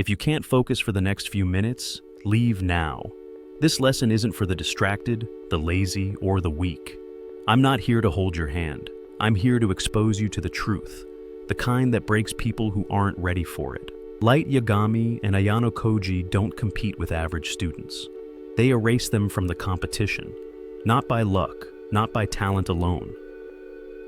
If you can't focus for the next few minutes, leave now. This lesson isn't for the distracted, the lazy, or the weak. I'm not here to hold your hand. I'm here to expose you to the truth, the kind that breaks people who aren't ready for it. Light Yagami and Ayanokoji don't compete with average students. They erase them from the competition, not by luck, not by talent alone,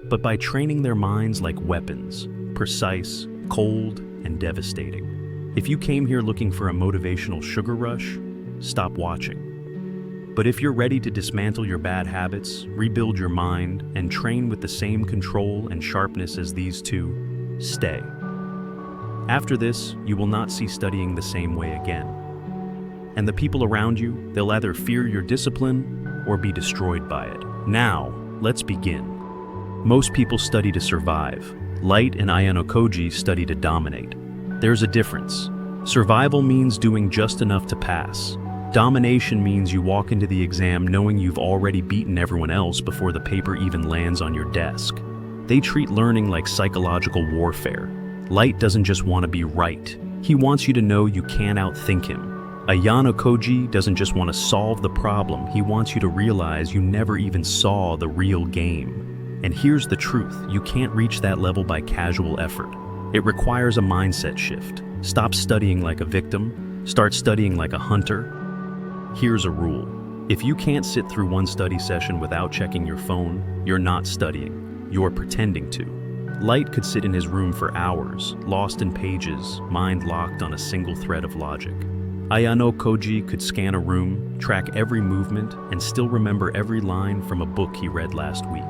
but by training their minds like weapons, precise, cold, and devastating. If you came here looking for a motivational sugar rush, stop watching. But if you're ready to dismantle your bad habits, rebuild your mind, and train with the same control and sharpness as these two, stay. After this, you will not see studying the same way again. And the people around you, they'll either fear your discipline or be destroyed by it. Now, let's begin. Most people study to survive. Light and Ayanokoji study to dominate. There's a difference. Survival means doing just enough to pass. Domination means you walk into the exam knowing you've already beaten everyone else before the paper even lands on your desk. They treat learning like psychological warfare. Light doesn't just want to be right. He wants you to know you can't outthink him. Ayanokoji doesn't just want to solve the problem. He wants you to realize you never even saw the real game. And here's the truth. You can't reach that level by casual effort. It requires a mindset shift. Stop studying like a victim. Start studying like a hunter. Here's a rule. If you can't sit through one study session without checking your phone, you're not studying. You're pretending to. Light could sit in his room for hours, lost in pages, mind locked on a single thread of logic. Ayanokoji could scan a room, track every movement, and still remember every line from a book he read last week.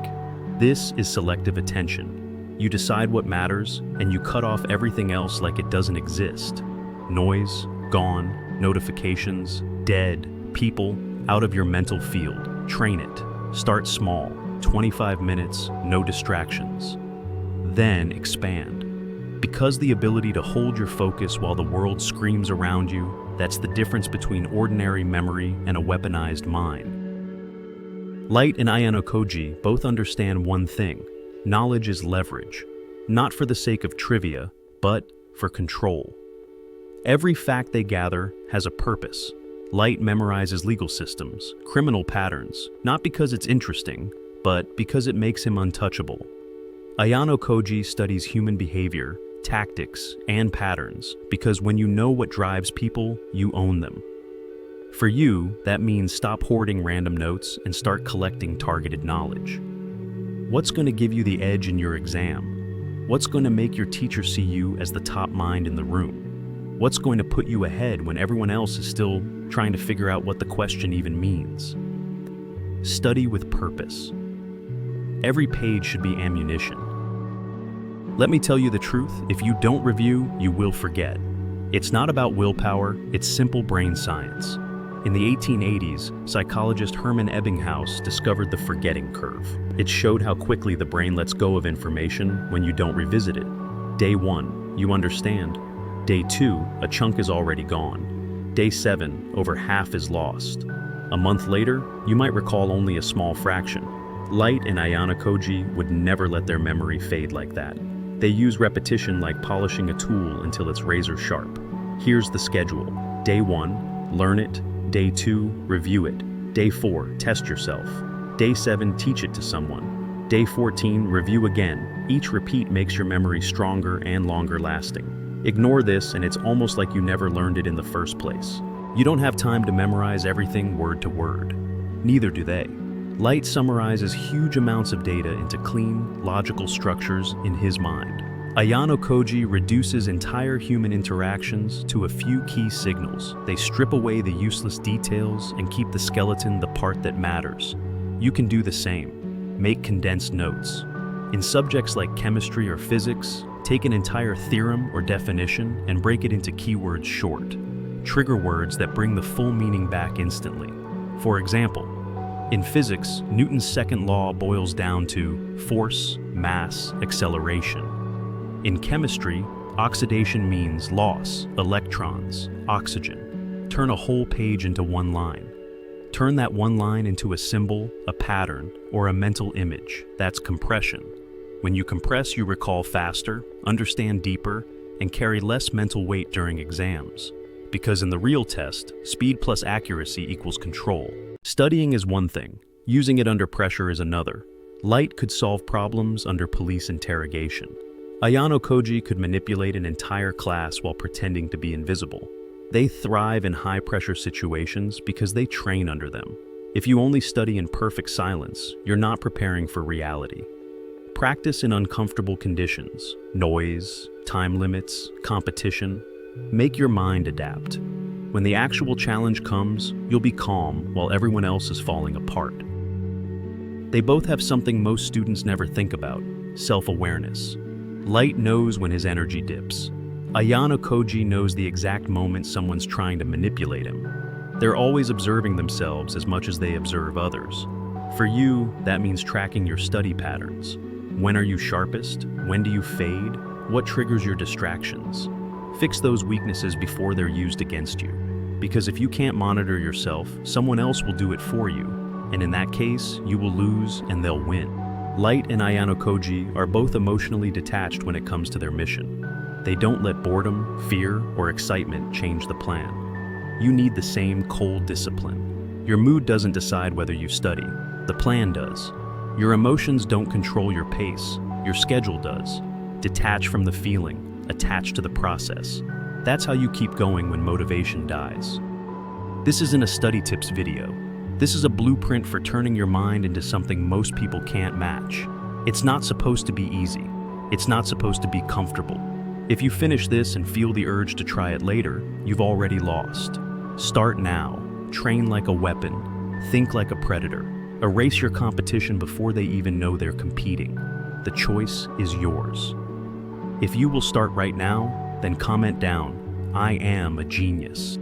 This is selective attention. You decide what matters, and you cut off everything else like it doesn't exist. Noise, gone, notifications, dead, people, out of your mental field. Train it. Start small, 25 minutes, no distractions. Then expand. Because the ability to hold your focus while the world screams around you, that's the difference between ordinary memory and a weaponized mind. Light and Ayanokoji both understand one thing. Knowledge is leverage. Not for the sake of trivia, but for control. Every fact they gather has a purpose. Light memorizes legal systems, criminal patterns, not because it's interesting, but because it makes him untouchable. Ayanokoji studies human behavior, tactics, and patterns because when you know what drives people, you own them. For you, that means stop hoarding random notes and start collecting targeted knowledge. What's going to give you the edge in your exam? What's going to make your teacher see you as the top mind in the room? What's going to put you ahead when everyone else is still trying to figure out what the question even means? Study with purpose. Every page should be ammunition. Let me tell you the truth, if you don't review, you will forget. It's not about willpower, it's simple brain science. In the 1880s, psychologist Hermann Ebbinghaus discovered the forgetting curve. It showed how quickly the brain lets go of information when you don't revisit it. Day 1, you understand. Day 2, a chunk is already gone. Day 7, over half is lost. A month later, you might recall only a small fraction. Light and Ayanokoji would never let their memory fade like that. They use repetition like polishing a tool until it's razor sharp. Here's the schedule. Day 1, learn it. Day 2, review it. Day 4, test yourself. Day 7, teach it to someone. Day 14, review again. Each repeat makes your memory stronger and longer lasting. Ignore this and it's almost like you never learned it in the first place. You don't have time to memorize everything word to word. Neither do they. Light summarizes huge amounts of data into clean, logical structures in his mind. Ayanokoji reduces entire human interactions to a few key signals. They strip away the useless details and keep the skeleton the part that matters. You can do the same. Make condensed notes. In subjects like chemistry or physics, take an entire theorem or definition and break it into keywords short. Trigger words that bring the full meaning back instantly. For example, in physics, Newton's second law boils down to force, mass, acceleration. In chemistry, oxidation means loss, electrons, oxygen. Turn a whole page into one line. Turn that one line into a symbol, a pattern, or a mental image. That's compression. When you compress, you recall faster, understand deeper, and carry less mental weight during exams. Because in the real test, speed plus accuracy equals control. Studying is one thing, using it under pressure is another. Light could solve problems under police interrogation. Ayanokoji could manipulate an entire class while pretending to be invisible. They thrive in high-pressure situations because they train under them. If you only study in perfect silence, you're not preparing for reality. Practice in uncomfortable conditions, noise, time limits, competition. Make your mind adapt. When the actual challenge comes, you'll be calm while everyone else is falling apart. They both have something most students never think about: self-awareness. Light knows when his energy dips. Ayanokoji knows the exact moment someone's trying to manipulate him. They're always observing themselves as much as they observe others. For you, that means tracking your study patterns. When are you sharpest? When do you fade? What triggers your distractions? Fix those weaknesses before they're used against you. Because if you can't monitor yourself, someone else will do it for you. And in that case, you will lose and they'll win. Light and Ayanokoji are both emotionally detached when it comes to their mission. They don't let boredom, fear, or excitement change the plan. You need the same cold discipline. Your mood doesn't decide whether you study. The plan does. Your emotions don't control your pace. Your schedule does. Detach from the feeling. Attach to the process. That's how you keep going when motivation dies. This isn't a study tips video. This is a blueprint for turning your mind into something most people can't match. It's not supposed to be easy. It's not supposed to be comfortable. If you finish this and feel the urge to try it later, you've already lost. Start now. Train like a weapon. Think like a predator. Erase your competition before they even know they're competing. The choice is yours. If you will start right now, then comment down, "I am a genius."